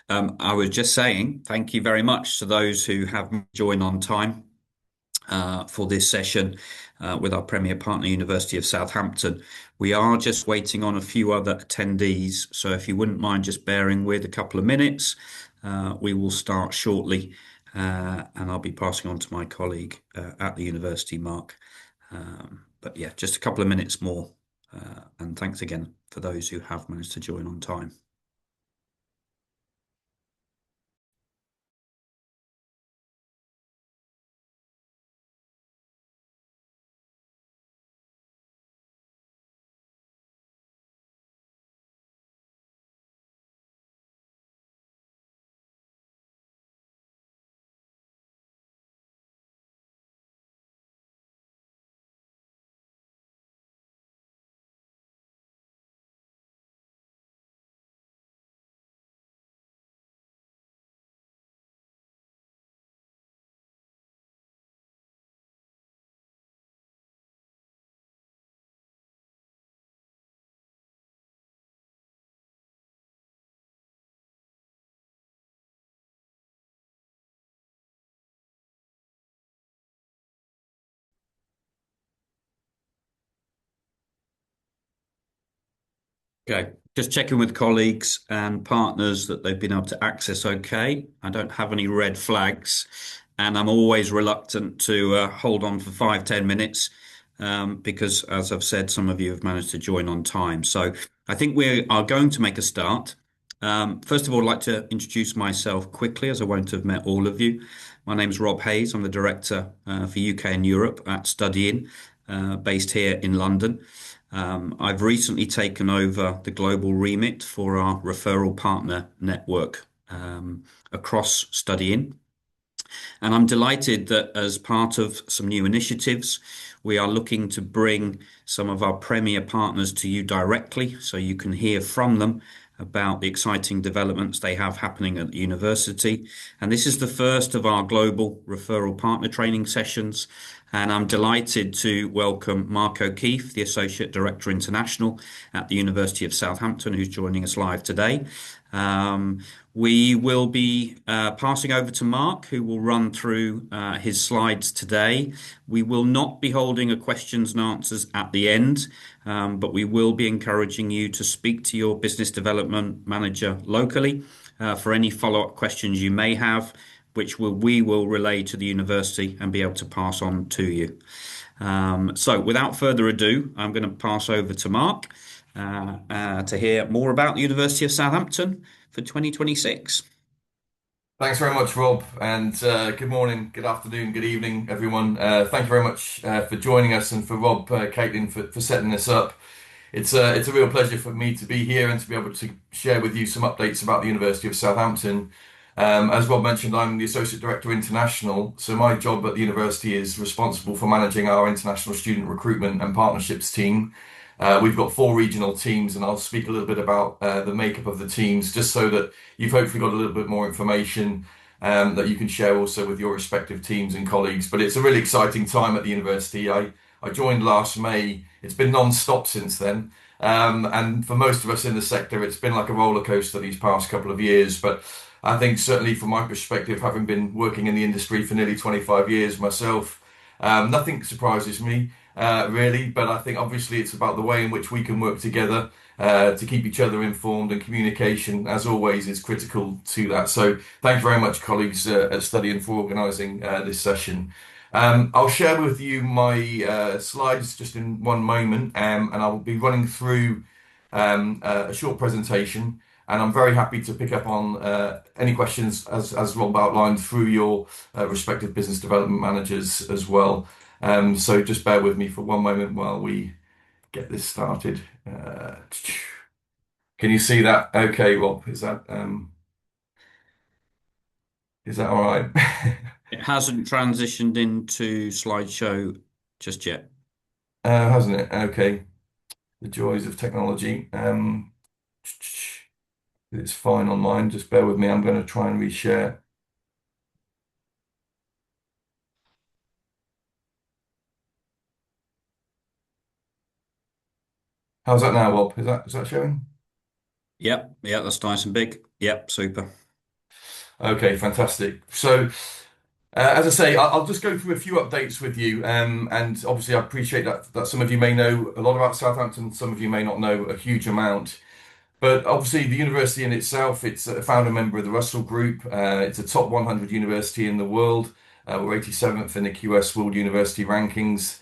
I was just saying thank you very much to those who have joined on time for this session with our Premier Partner, University of Southampton. We are just waiting on a few other attendees, so if you wouldn't mind just bearing with a couple of minutes, we will start shortly, and I'll be passing on to my colleague at the university, Mark. But yeah, just a couple of minutes more, and thanks again for those who have managed to join on time. Okay, just checking with colleagues and partners that they've been able to access okay. I don't have any red flags, and I'm always reluctant to hold on for 5, 10 minutes because, as I've said, some of you have managed to join on time. So I think we are going to make a start. First of all, I'd like to introduce myself quickly, as I won't have met all of you. My name is Rob Hayes. I'm the Director for UK and Europe at Studying, based here in London. I've recently taken over the global remit for our referral partner network across Studying. And I'm delighted that as part of some new initiatives, we are looking to bring some of our premier partners to you directly so you can hear from them about the exciting developments they have happening at the university. And this is the first of our global referral partner training sessions. And I'm delighted to welcome Mark O'Keefe, the Associate Director International at the University of Southampton, who's joining us live today. We will be passing over to Mark, who will run through his slides today. We will not be holding a questions and answers at the end, but we will be encouraging you to speak to your business development manager locally for any follow-up questions you may have, which we will relay to the university and be able to pass on to you. So without further ado, I'm going to pass over to Mark to hear more about the University of Southampton for 2026. Thanks very much, Rob, and good morning, good afternoon, good evening, everyone. Thank you very much for joining us, and for Rob, Caitlin, for setting this up. It's a real pleasure for me to be here and to be able to share with you some updates about the University of Southampton. As Rob mentioned, I'm the Associate Director International, so my job at the university is responsible for managing our international student recruitment and partnerships team. We've got four regional teams, and I'll speak a little bit about the makeup of the teams, just so that you've hopefully got a little bit more information that you can share also with your respective teams and colleagues. But it's a really exciting time at the university. I joined last May. It's been non-stop since then. And for most of us in the sector, it's been like a roller coaster these past couple of years. But I think certainly from my perspective, having been working in the industry for nearly 25 years myself, nothing surprises me really. But I think obviously it's about the way in which we can work together to keep each other informed, and communication, as always, is critical to that. So thank you very much, colleagues at Studying, for organising this session. I'll share with you my slides just in one moment, and I will be running through a short presentation. And I'm very happy to pick up on any questions, as Rob outlined, through your respective business development managers as well. So just bear with me for one moment while we get this started. Can you see that? Okay, Rob, is that all right? It hasn't transitioned into slideshow just yet. Hasn't it? Okay. The joys of technology. It's fine online. Just bear with me. I'm going to try and reshare. How's that now, Rob? Is that showing? Yep, yeah, that's nice and big. Yep, super. Okay, fantastic. So, as I say, I'll just go through a few updates with you, and obviously I appreciate that some of you may know a lot about Southampton, some of you may not know a huge amount. But obviously, the university in itself, it's a founder member of the Russell Group. It's a top 100 university in the world. We're 87th in the QS World University Rankings,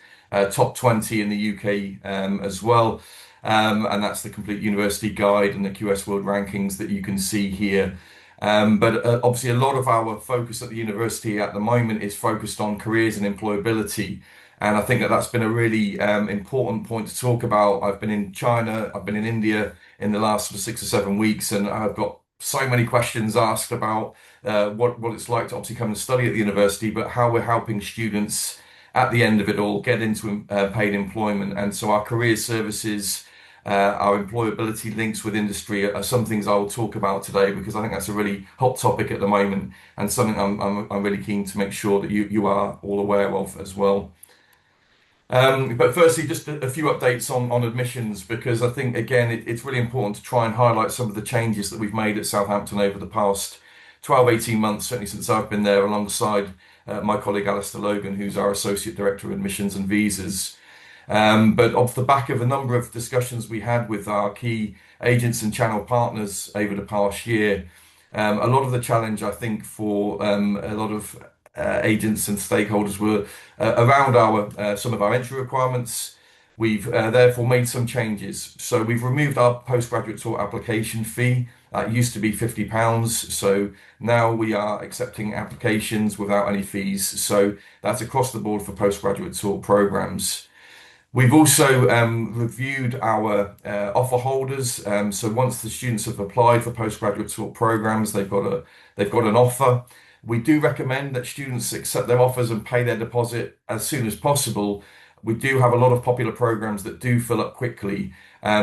top 20 in the UK as well. And that's the complete university guide and the QS World Rankings that you can see here. But obviously, a lot of our focus at the university at the moment is focused on careers and employability. And I think that that's been a really important point to talk about. I've been in China, I've been in India in the last sort of 6 or 7 weeks, and I've got so many questions asked about what it's like to obviously come and study at the university, but how we're helping students at the end of it all get into paid employment. And so our career services, our employability links with industry are some things I will talk about today because I think that's a really hot topic at the moment and something I'm really keen to make sure that you are all aware of as well. But firstly, just a few updates on admissions because I think, again, it's really important to try and highlight some of the changes that we've made at Southampton over the past 12, 18 months, certainly since I've been there, alongside my colleague Alistair Logan, who's our Associate Director of Admissions and Visas. But off the back of a number of discussions we had with our key agents and channel partners over the past year, a lot of the challenge, I think, for a lot of agents and stakeholders were around our some of our entry requirements. We've therefore made some changes. So we've removed our postgraduate tour application fee. That used to be £50. So now we are accepting applications without any fees. So that's across the board for postgraduate tour programs. We've also reviewed our offer holders. So once the students have applied for postgraduate support programs, they've got an offer. We do recommend that students accept their offers and pay their deposit as soon as possible. We do have a lot of popular programs that do fill up quickly,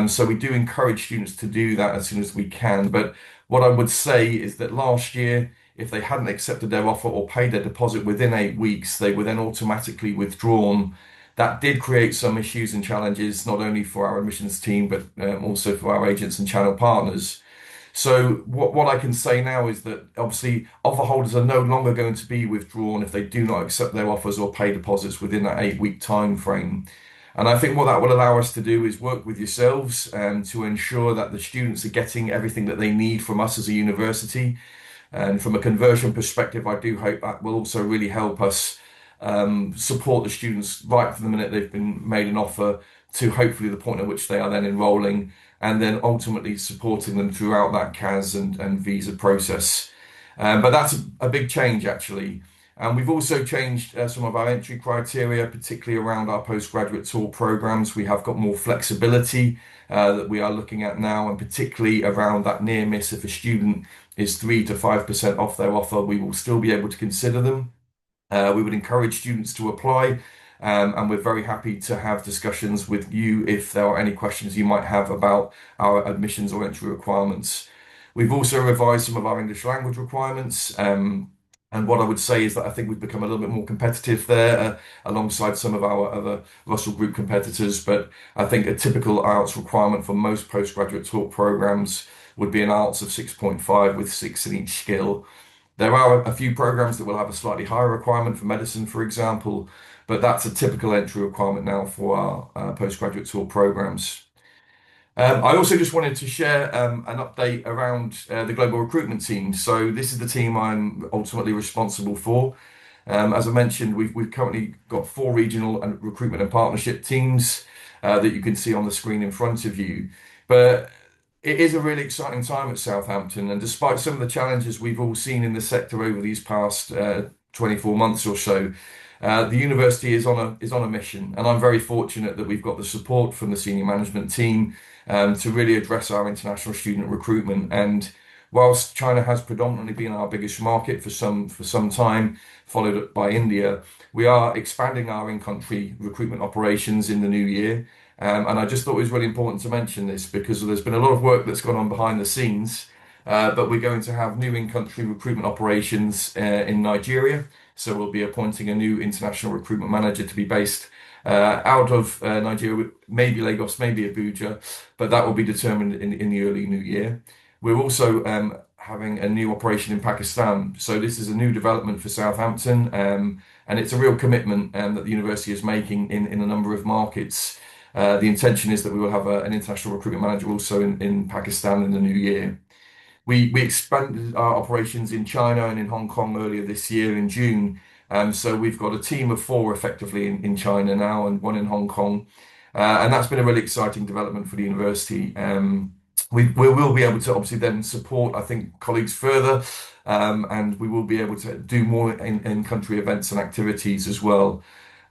so we do encourage students to do that as soon as we can. But what I would say is that last year, if they hadn't accepted their offer or paid their deposit within 8 weeks, they were then automatically withdrawn. That did create some issues and challenges, not only for our admissions team, but also for our agents and channel partners. So what I can say now is that obviously offer holders are no longer going to be withdrawn if they do not accept their offers or pay deposits within that 8 week time frame. And I think what that will allow us to do is work with yourselves to ensure that the students are getting everything that they need from us as a university. And from a conversion perspective, I do hope that will also really help us support the students right from the minute they've been made an offer to hopefully the point at which they are then enrolling and then ultimately supporting them throughout that CAS and visa process. But that's a big change actually. And we've also changed some of our entry criteria, particularly around our postgraduate tour programs. We have got more flexibility that we are looking at now, and particularly around that near miss. If a student is 3 to 5% off their offer, we will still be able to consider them. We would encourage students to apply, and we're very happy to have discussions with you if there are any questions you might have about our admissions or entry requirements. We've also revised some of our English language requirements, and what I would say is that I think we've become a little bit more competitive there alongside some of our other Russell Group competitors. But I think a typical IELTS requirement for most postgraduate talk programs would be an IELTS of 6.5 with 6 in each skill. There are a few programs that will have a slightly higher requirement for medicine, for example, but that's a typical entry requirement now for our postgraduate tour programs. I also just wanted to share an update around the global recruitment team. So this is the team I'm ultimately responsible for. As I mentioned, we've currently got 4 regional and recruitment and partnership teams that you can see on the screen in front of you. But it is a really exciting time at Southampton, and despite some of the challenges we've all seen in the sector over these past 24 months or so, the university is on a mission, and I'm very fortunate that we've got the support from the senior management team to really address our international student recruitment. And whilst China has predominantly been our biggest market for some time, followed by India, we are expanding our in-country recruitment operations in the new year. And I just thought it was really important to mention this because there's been a lot of work that's gone on behind the scenes. But we're going to have new in-country recruitment operations in Nigeria. So we'll be appointing a new international recruitment manager to be based out of Nigeria, maybe Lagos, maybe Abuja, but that will be determined in the early new year. We're also having a new operation in Pakistan. So this is a new development for Southampton, and it's a real commitment that the university is making in a number of markets. The intention is that we will have an international recruitment manager also in Pakistan in the new year. We expanded our operations in China and in Hong Kong earlier this year in June. So we've got a team of four effectively in China now and one in Hong Kong. And that's been a really exciting development for the university. We will be able to obviously then support, I think, colleagues further, and we will be able to do more in country events and activities as well.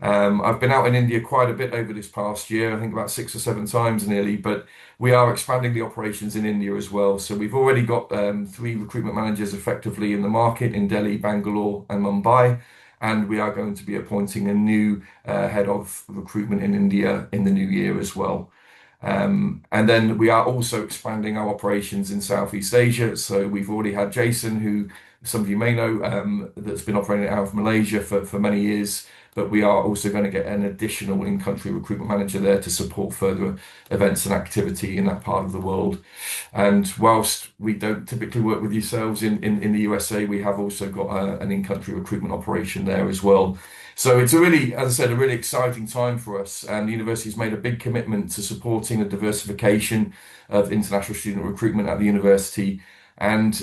I've been out in India quite a bit over this past year, I think about 6 or 7 times nearly, but we are expanding the operations in India as well. So we've already got three recruitment managers effectively in the market in Delhi, Bangalore, and Mumbai. And we are going to be appointing a new head of recruitment in India in the new year as well. And then we are also expanding our operations in Southeast Asia. So we've already had Jason, who some of you may know, that's been operating out of Malaysia for many years. But we are also going to get an additional in-country recruitment manager there to support further events and activity in that part of the world. And whilst we don't typically work with yourselves in the USA, we have also got an in-country recruitment operation there as well. So it's a really, as I said, a really exciting time for us. And the university's made a big commitment to supporting the diversification of international student recruitment at the university. And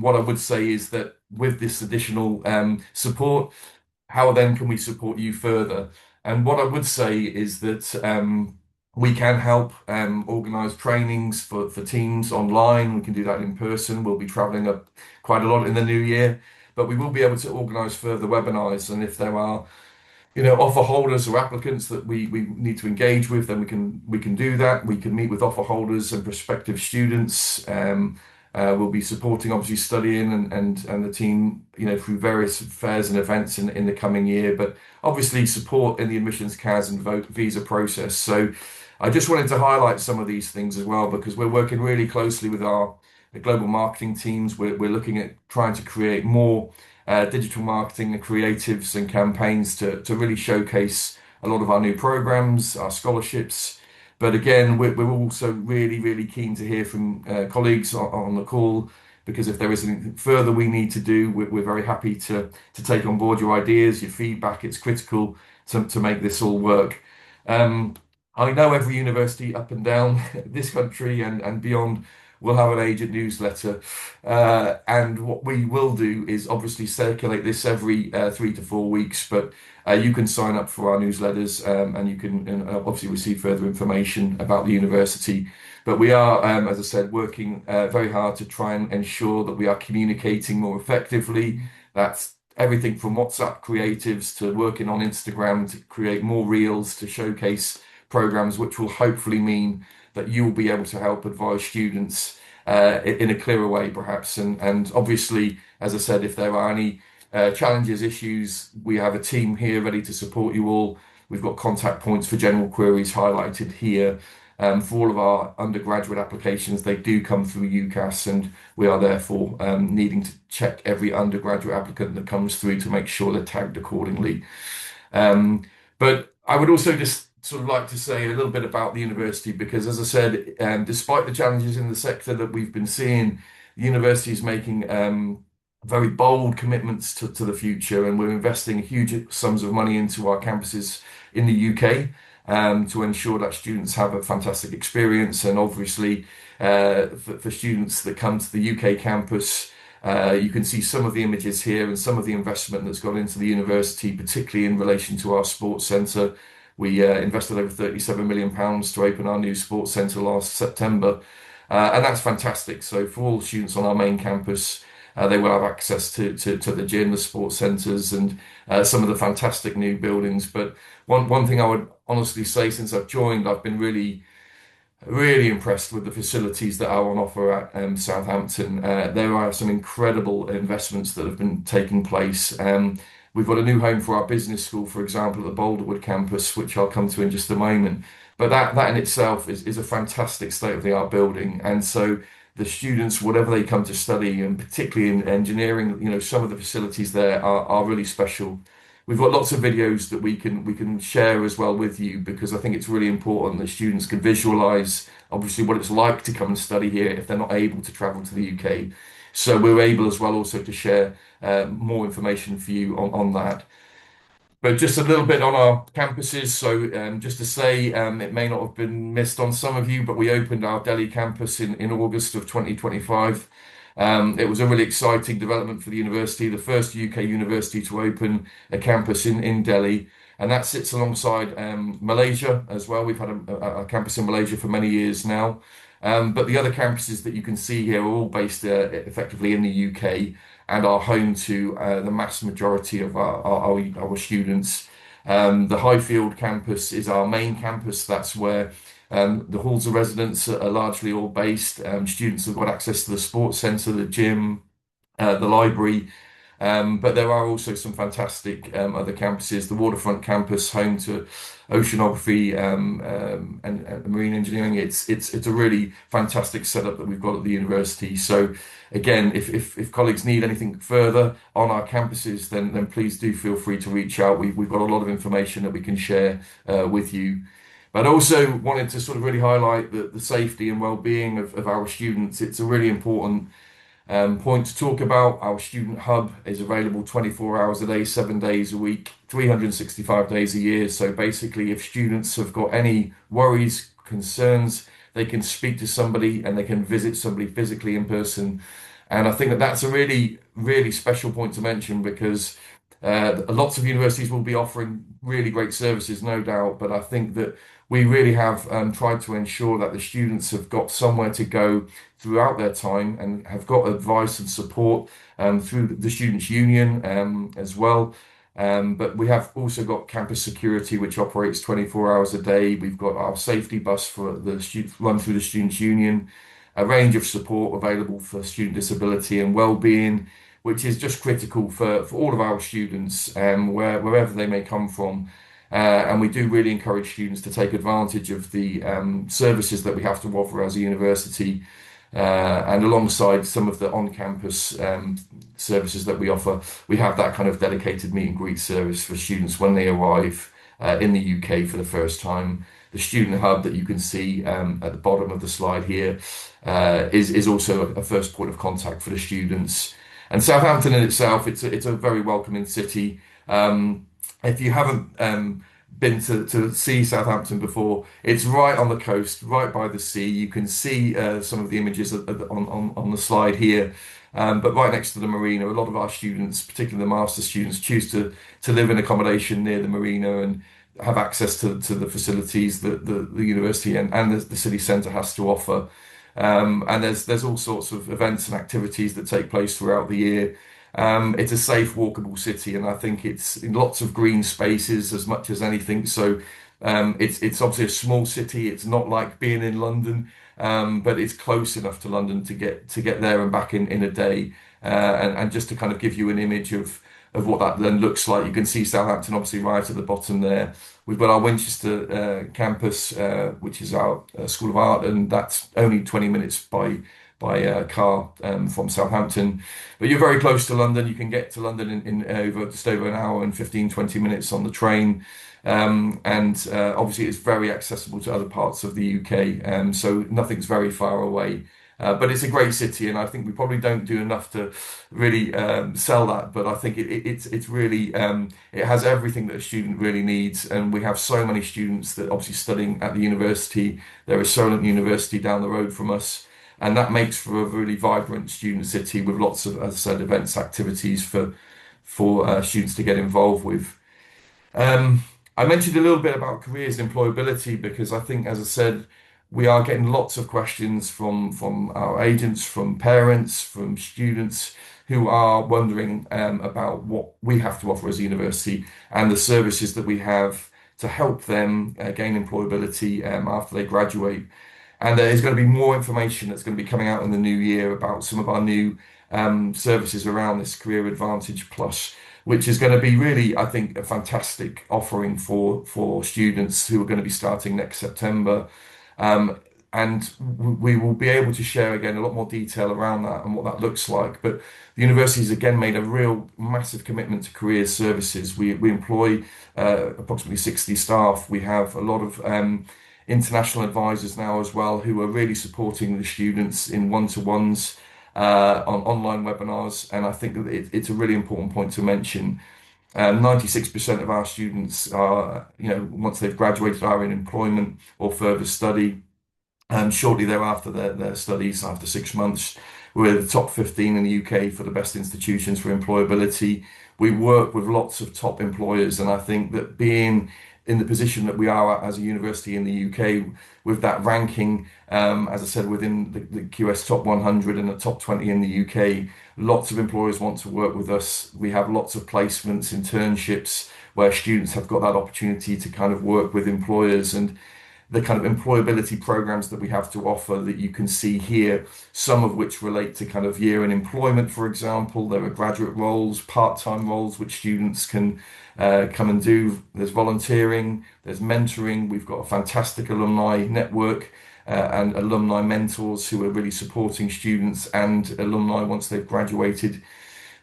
what I would say is that with this additional support, how then can we support you further? And what I would say is that we can help organise trainings for teams online. We can do that in person. We'll be travelling up quite a lot in the new year, but we will be able to organise further webinars. And if there are offer holders or applicants that we need to engage with, then we can do that. We can meet with offer holders and prospective students. We'll be supporting obviously studying and the team, through various fairs and events in the coming year, but obviously support in the admissions CAS and visa process. So I just wanted to highlight some of these things as well, because we're working really closely with our global marketing teams. We're looking at trying to create more digital marketing and creatives and campaigns to really showcase a lot of our new programs, our scholarships. But again, we're also really, really keen to hear from colleagues on the call, because if there is anything further we need to do, we're very happy to take on board your ideas, your feedback. It's critical to make this all work. I know every university up and down this country and beyond will have an agent newsletter. And what we will do is obviously circulate this every 3 to 4 weeks, but you can sign up for our newsletters and you can obviously receive further information about the university. But we are, as I said, working very hard to try and ensure that we are communicating more effectively. That's everything from WhatsApp creatives to working on Instagram to create more reels to showcase programs, which will hopefully mean that you will be able to help advise students in a clearer way, perhaps. And obviously, as I said, if there are any challenges, issues, we have a team here ready to support you all. We've got contact points for general queries highlighted here. For all of our undergraduate applications, they do come through UCAS, and we are therefore needing to check every undergraduate applicant that comes through to make sure they're tagged accordingly. But I would also just sort of like to say a little bit about the university, because as I said, despite the challenges in the sector that we've been seeing, the university is making very bold commitments to the future, and we're investing huge sums of money into our campuses in the UK to ensure that students have a fantastic experience. And obviously, for students that come to the UK campus, you can see some of the images here and some of the investment that's gone into the university, particularly in relation to our sports centre. We invested over £37 million to open our new sports centre last September, and that's fantastic. So for all students on our main campus, they will have access to the gym, the sports centres, and some of the fantastic new buildings. But one thing I would honestly say, since I've joined, I've been really impressed with the facilities that are on offer at Southampton. There are some incredible investments that have been taking place. We've got a new home for our business school, for example, at the Boulderwood campus, which I'll come to in just a moment. But that in itself is a fantastic state-of-the-art building. And so the students, whatever they come to study, and particularly in engineering, some of the facilities there are really special. We've got lots of videos that we can share as well with you, because I think it's really important that students can visualize obviously what it's like to come and study here if they're not able to travel to the UK. So we're able as well also to share more information for you on that. But just a little bit on our campuses. So just to say, it may not have been missed on some of you, but we opened our Delhi campus in August of 2025. It was a really exciting development for the university, the first UK university to open a campus in Delhi. And that sits alongside Malaysia as well. We've had a campus in Malaysia for many years now. But the other campuses that you can see here are all based effectively in the UK and are home to the mass majority of our students. The Highfield campus is our main campus. That's where the halls of residence are largely all based. Students have got access to the sports centre, the gym, the library. But there are also some fantastic other campuses. The Waterfront campus, home to oceanography and marine engineering. It's a really fantastic setup that we've got at the university. So again, if colleagues need anything further on our campuses, then please do feel free to reach out. We've got a lot of information that we can share with you. But also wanted to sort of really highlight the safety and well-being of our students. It's a really important point to talk about. Our student hub is available 24 hours a day, 7 days a week, 365 days a year. So basically, if students have got any worries, concerns, they can speak to somebody and they can visit somebody physically in person. And I think that that's a really, really special point to mention because lots of universities will be offering really great services, no doubt. But I think that we really have tried to ensure that the students have got somewhere to go throughout their time and have got advice and support through the Students' Union as well. But we have also got campus security, which operates 24 hours a day. We've got our safety bus for the students run through the Students' Union, a range of support available for student disability and well-being, which is just critical for all of our students, wherever they may come from. And we do really encourage students to take advantage of the services that we have to offer as a university. And alongside some of the on-campus services that we offer, we have that kind of dedicated meet and greet service for students when they arrive in the UK for the first time. The student hub that you can see at the bottom of the slide here is also a first point of contact for the students. And Southampton in itself, it's a very welcoming city. If you haven't been to see Southampton before, it's right on the coast, right by the sea. You can see some of the images on the slide here. But right next to the marina, a lot of our students, particularly the master students, choose to live in accommodation near the marina and have access to the facilities that the university and the city centre has to offer. And there's all sorts of events and activities that take place throughout the year. It's a safe, walkable city, and I think it's in lots of green spaces as much as anything. So it's obviously a small city. It's not like being in London, but it's close enough to London to get there and back in a day. And just to kind of give you an image of what that then looks like, you can see Southampton obviously right at the bottom there. We've got our Winchester campus, which is our School of Art, and that's only 20 minutes by car from Southampton. But you're very close to London. You can get to London in just over an hour and 15, 20 minutes on the train. And obviously it's very accessible to other parts of the UK. So nothing's very far away. But it's a great city, and I think we probably don't do enough to really sell that. But I think it's really it has everything that a student really needs, and we have so many students that obviously studying at the university. There is Solent University down the road from us, and that makes for a really vibrant student city with lots of, as I said, events, activities for students to get involved with. I mentioned a little bit about careers and employability because I think, as I said, we are getting lots of questions from our agents, from parents, from students who are wondering about what we have to offer as a university and the services that we have to help them gain employability after they graduate. And there is going to be more information that's going to be coming out in the new year about some of our new services around this Career Advantage Plus, which is going to be really, I think, a fantastic offering for students who are going to be starting next September. And we will be able to share again a lot more detail around that and what that looks like. But the university's again made a real massive commitment to career services. We employ approximately 60 staff. We have a lot of international advisors now as well who are really supporting the students in one-to-ones. on online webinars, and I think that it's a really important point to mention. 96% of our students are, once they've graduated, are in employment or further study. Shortly thereafter, their studies, after 6 months, we're the top 15 in the UK for the best institutions for employability. We work with lots of top employers, and I think that being in the position that we are at as a university in the UK, with that ranking, as I said, within the QS top 100 and the top 20 in the UK, lots of employers want to work with us. We have lots of placements, internships, where students have got that opportunity to kind of work with employers, and the kind of employability programs that we have to offer that you can see here, some of which relate to kind of year in employment, for example. There are graduate roles, part-time roles, which students can come and do. There's volunteering, there's mentoring. We've got a fantastic alumni network and alumni mentors who are really supporting students and alumni once they've graduated.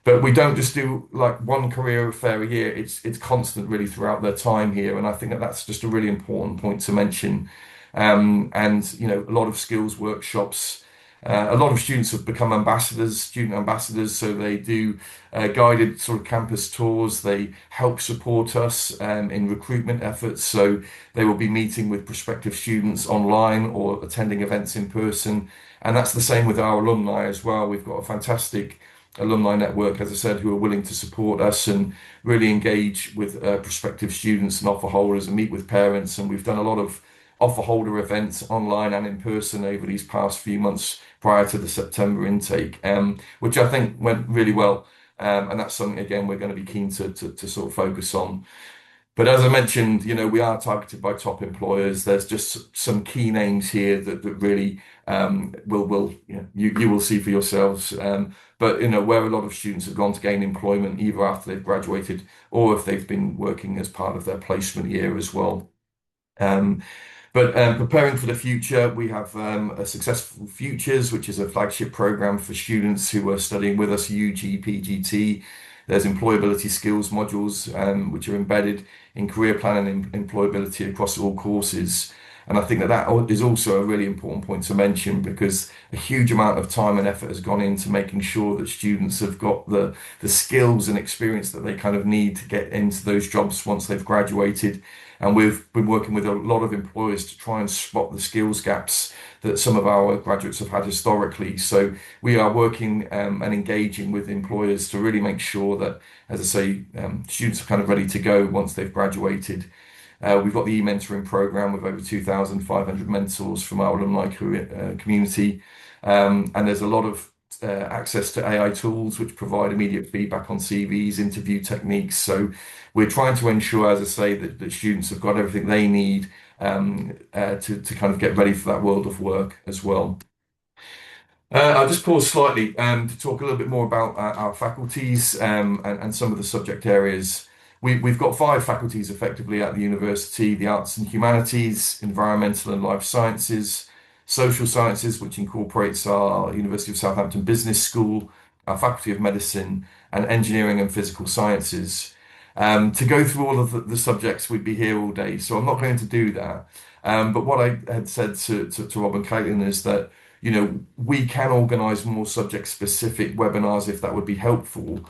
But we don't just do like one career fair a year. It's constant really throughout their time here, and I think that that's just a really important point to mention. And a lot of skills workshops. A lot of students have become ambassadors, student ambassadors, so they do guided sort of campus tours. They help support us in recruitment efforts. So they will be meeting with prospective students online or attending events in person. And that's the same with our alumni as well. We've got a fantastic alumni network, as I said, who are willing to support us and really engage with prospective students and offer holders and meet with parents. And we've done a lot of offer holder events online and in person over these past few months prior to the September intake, which I think went really well. And that's something, again, we're going to be keen to sort of focus on. But as I mentioned, we are targeted by top employers. There's just some key names here that really will you will see for yourselves. But where a lot of students have gone to gain employment either after they've graduated or if they've been working as part of their placement year as well. Um, but preparing for the future, we have a Successful Futures, which is a flagship program for students who are studying with us, UG, PGT. There's employability skills modules, which are embedded in career planning and employability across all courses. And I think that is also a really important point to mention because a huge amount of time and effort has gone into making sure that students have got the skills and experience that they kind of need to get into those jobs once they've graduated. And we've been working with a lot of employers to try and spot the skills gaps that some of our graduates have had historically. So we are working and engaging with employers to really make sure that, as I say, students are kind of ready to go once they've graduated. We've got the e-mentoring program with over 2,500 mentors from our alumni community. And there's a lot of access to AI tools which provide immediate feedback on CVs, interview techniques. So we're trying to ensure, as I say, that students have got everything they need to kind of get ready for that world of work as well. I'll just pause slightly to talk a little bit more about our faculties and some of the subject areas. We've got five faculties effectively at the university: the arts and humanities, environmental and life sciences, social sciences, which incorporates our University of Southampton Business School, our Faculty of Medicine, and engineering and physical sciences. To go through all of the subjects, we'd be here all day, so I'm not going to do that. But what I had said to Rob and Caitlin is that we can organise more subject-specific webinars if that would be helpful.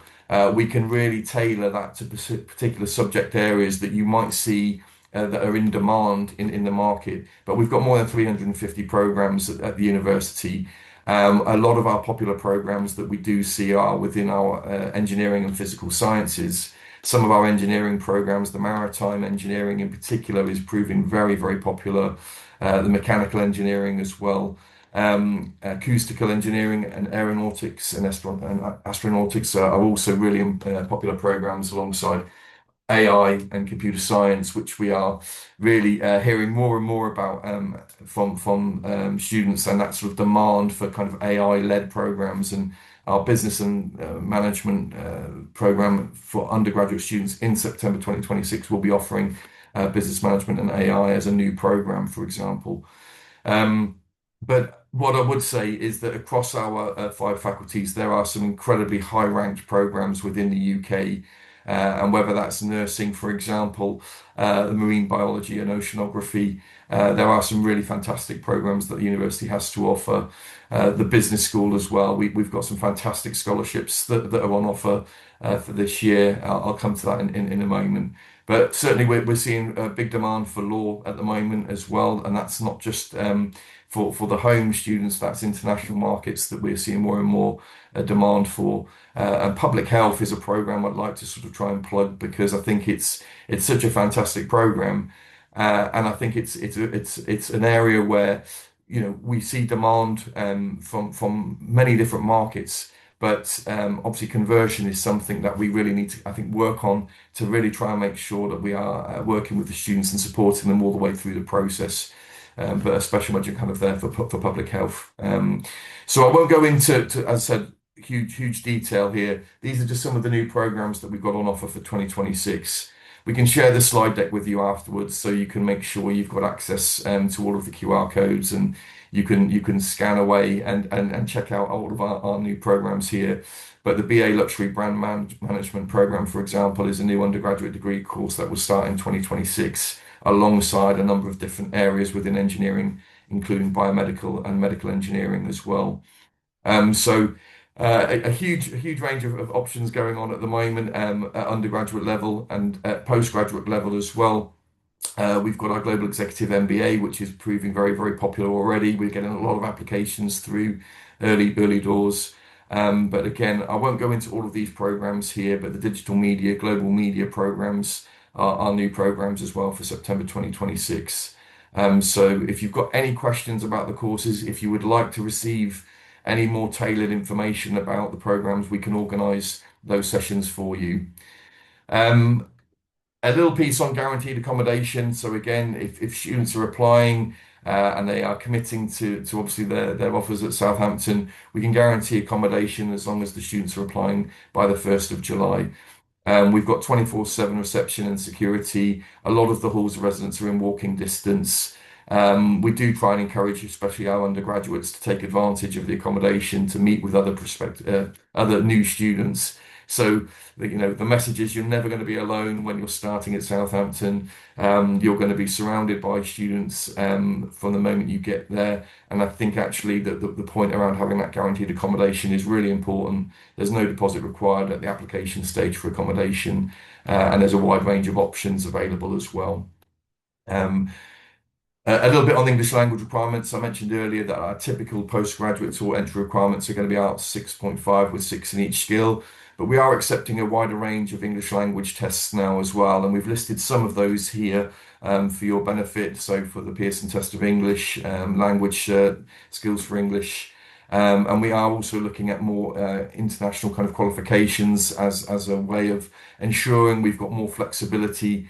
We can really tailor that to particular subject areas that you might see that are in demand in the market. But we've got more than 350 programs at the university. A lot of our popular programs that we do see are within our engineering and physical sciences. Some of our engineering programs, the maritime engineering in particular, is proving very, very popular. The mechanical engineering as well. Acoustical engineering and aeronautics and astronautics are also really popular programs alongside AI and computer science, which we are really hearing more and more about from students, and that sort of demand for kind of AI-led programs. And our business and management program for undergraduate students in September 2026 will be offering business management and AI as a new program, for example. But what I would say is that across our five faculties, there are some incredibly high-ranked programs within the UK. and whether that's nursing, for example, marine biology and oceanography. There are some really fantastic programs that the university has to offer. The business school as well. We've got some fantastic scholarships that are on offer for this year. I'll come to that in a moment. But certainly we're seeing a big demand for law at the moment as well, and that's not just for the home students, that's international markets that we're seeing more and more demand for. And public health is a program I'd like to sort of try and plug because I think it's such a fantastic program, and I think it's an area where we see demand from many different markets. But obviously, conversion is something that we really need to, I think, work on to really try and make sure that we are working with the students and supporting them all the way through the process. But a special mention kind of there for public health. So I won't go into, as I said, huge detail here. These are just some of the new programs that we've got on offer for 2026. We can share the slide deck with you afterwards, so you can make sure you've got access to all of the QR codes, and you can scan away and check out all of our new programs here. But the BA Luxury Management program, for example, is a new undergraduate degree course that will start in 2026, alongside a number of different areas within engineering, including biomedical and medical engineering as well. A huge range of options going on at the moment at undergraduate level and at postgraduate level as well. We've got our Global Executive MBA, which is proving very popular already. We're getting a lot of applications through early doors. But again, I won't go into all of these programs here, but the digital media, global media programs are new programs as well for September 2026. So if you've got any questions about the courses, if you would like to receive any more tailored information about the programs, we can organise those sessions for you. A little piece on guaranteed accommodation. So again, if students are applying and they are committing to obviously their offers at Southampton, we can guarantee accommodation as long as the students are applying by the 1st of July. We've got 24/7 reception and security. A lot of the halls of residence are in walking distance. We do try and encourage, especially our undergraduates, to take advantage of the accommodation to meet with other new students. So, the message is you're never going to be alone when you're starting at Southampton. You're going to be surrounded by students from the moment you get there. And I think actually that the point around having that guaranteed accommodation is really important. There's no deposit required at the application stage for accommodation, and there's a wide range of options available as well. A little bit on the English language requirements. I mentioned earlier that our typical postgraduate or entry requirements are going to be out 6.5 with 6 in each skill, but we are accepting a wider range of English language tests now as well, and we've listed some of those here for your benefit. So for the Pearson Test of English, language skills for English, and we are also looking at more international kind of qualifications as a way of ensuring we've got more flexibility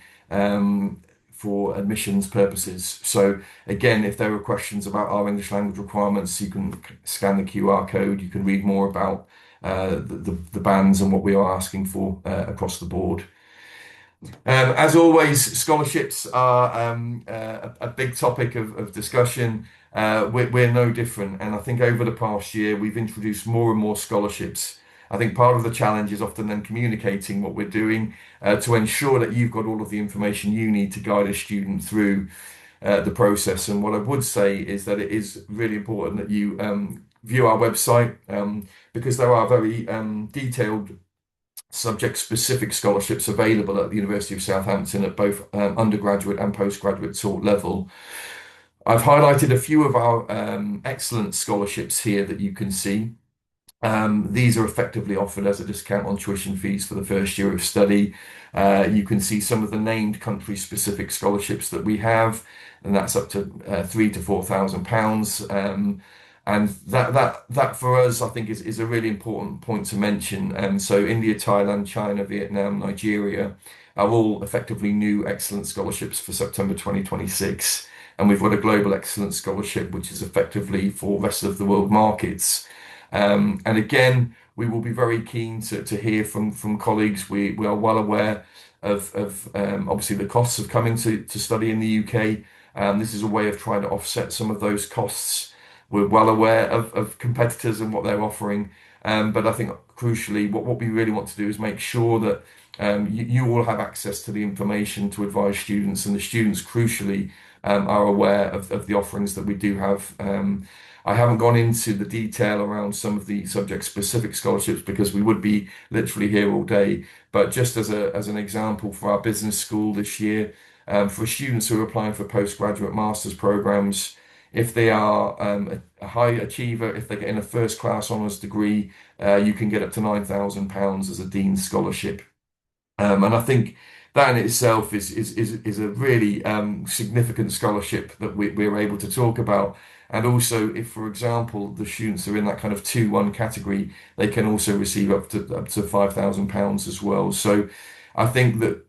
for admissions purposes. So again, if there are questions about our English language requirements, you can scan the QR code, you can read more about the bands and what we are asking for across the board. As always, scholarships are a big topic of discussion. We're no different, and I think over the past year we've introduced more and more scholarships. I think part of the challenge is often then communicating what we're doing to ensure that you've got all of the information you need to guide a student through the process. And what I would say is that it is really important that you view our website because there are very detailed subject-specific scholarships available at the University of Southampton at both undergraduate and postgraduate level. I've highlighted a few of our excellent scholarships here that you can see. These are effectively offered as a discount on tuition fees for the first year of study. You can see some of the named country-specific scholarships that we have, and that's up to £3,000 to £4,000. And that for us, I think, is a really important point to mention. So India, Thailand, China, Vietnam, Nigeria are all effectively new excellent scholarships for September 2026. And we've got a global excellence scholarship, which is effectively for rest of the world markets. And again, we will be very keen to hear from colleagues. We are well aware of obviously the costs of coming to study in the UK. This is a way of trying to offset some of those costs. We're well aware of competitors and what they're offering. But I think crucially, what we really want to do is make sure that you all have access to the information to advise students, and the students crucially are aware of the offerings that we do have. I haven't gone into the detail around some of the subject-specific scholarships because we would be literally here all day. But just as an example, for our business school this year, for students who are applying for postgraduate master's programs, if they are a high achiever, if they get in a first class honours degree, you can get up to £9,000 as a Dean's scholarship. And I think that in itself is a really significant scholarship that we're able to talk about. And also, if, for example, the students are in that kind of 2-1 category, they can also receive up to £5,000 as well. So I think that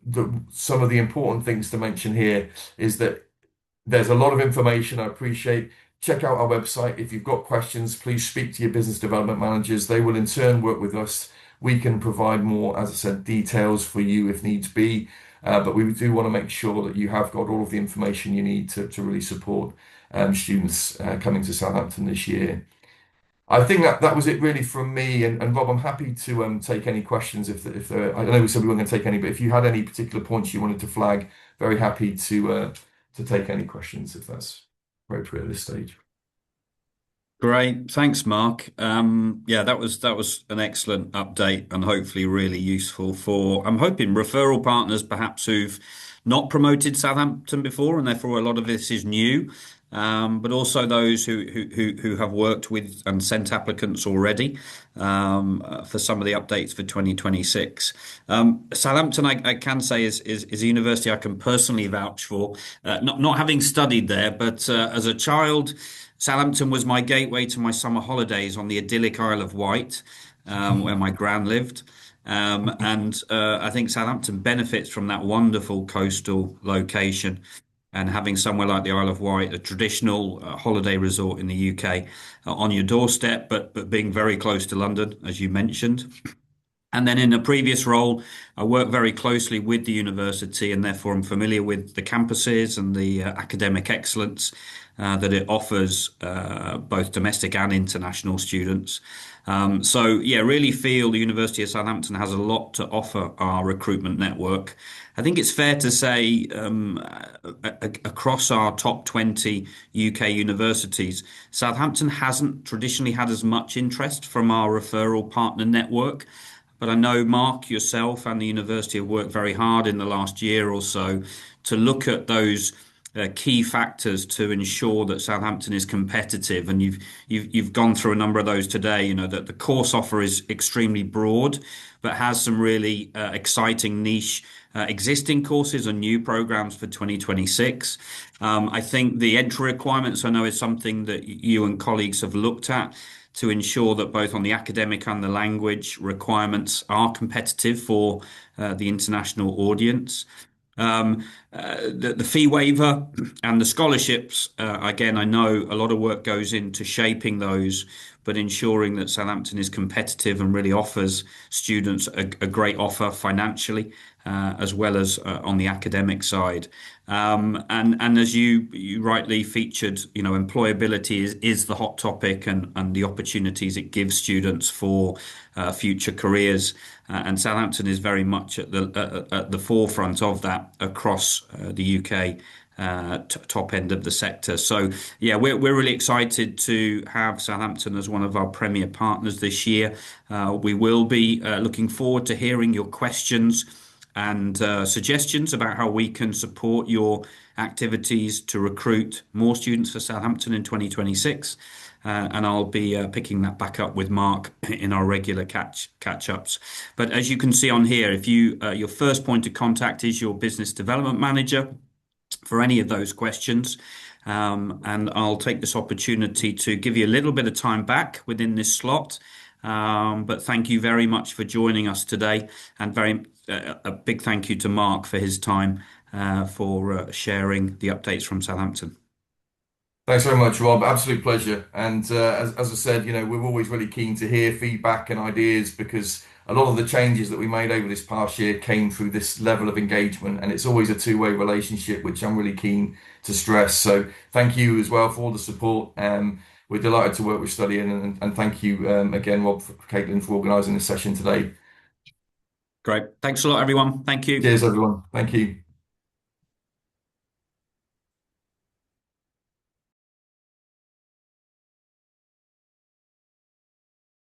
some of the important things to mention here is that there's a lot of information. I appreciate. Check out our website. If you've got questions, please speak to your business development managers. They will in turn work with us. We can provide more, as I said, details for you if needs be. But we do want to make sure that you have got all of the information you need to really support students coming to Southampton this year. I think that was it really from me. And Rob, I'm happy to take any questions if there. I know we said we weren't going to take any, but if you had any particular points you wanted to flag, very happy to take any questions if that's appropriate at this stage. Great. Thanks, Mark. Yeah, that was an excellent update and hopefully really useful for, I'm hoping, referral partners perhaps who've not promoted Southampton before, and therefore a lot of this is new. But also those who have worked with and sent applicants already for some of the updates for 2026. Southampton, I can say, is a university I can personally vouch for. Not having studied there, but as a child, Southampton was my gateway to my summer holidays on the idyllic Isle of Wight, where my gran lived. And I think Southampton benefits from that wonderful coastal location and having somewhere like the Isle of Wight, a traditional holiday resort in the UK, on your doorstep, but being very close to London, as you mentioned. And then in a previous role, I worked very closely with the university, and therefore I'm familiar with the campuses and the academic excellence that it offers both domestic and international students. So yeah, really feel the University of Southampton has a lot to offer our recruitment network. I think it's fair to say across our top 20 UK universities, Southampton hasn't traditionally had as much interest from our referral partner network. But I know Mark, yourself, and the university have worked very hard in the last year or so to look at those key factors to ensure that Southampton is competitive. And you've gone through a number of those today. You know that the course offer is extremely broad, but has some really exciting niche existing courses and new programs for 2026. I think the entry requirements I know is something that you and colleagues have looked at to ensure that both on the academic and the language requirements are competitive for the international audience. The fee waiver and the scholarships, again, I know a lot of work goes into shaping those, but ensuring that Southampton is competitive and really offers students a great offer financially, as well as on the academic side. And as you rightly featured, you know, employability is the hot topic, and the opportunities it gives students for future careers. And Southampton is very much at the forefront of that across the UK top end of the sector. So yeah, we're really excited to have Southampton as one of our premier partners this year. We will be looking forward to hearing your questions and suggestions about how we can support your activities to recruit more students for Southampton in 2026. And I'll be picking that back up with Mark in our regular catch-ups. But as you can see on here, if your first point of contact is your business development manager for any of those questions. And I'll take this opportunity to give you a little bit of time back within this slot. But thank you very much for joining us today, and a big thank you to Mark for his time for sharing the updates from Southampton. Thanks very much, Rob. Absolute pleasure. And as I said, you know, we're always really keen to hear feedback and ideas because a lot of the changes that we made over this past year came through this level of engagement, and it's always a two-way relationship, which I'm really keen to stress. So thank you as well for all the support. we're delighted to work with Study In, and thank you again, Rob, Caitlin, for organising this session today. Great. Thanks a lot, everyone. Thank you. Cheers, everyone. Thank you.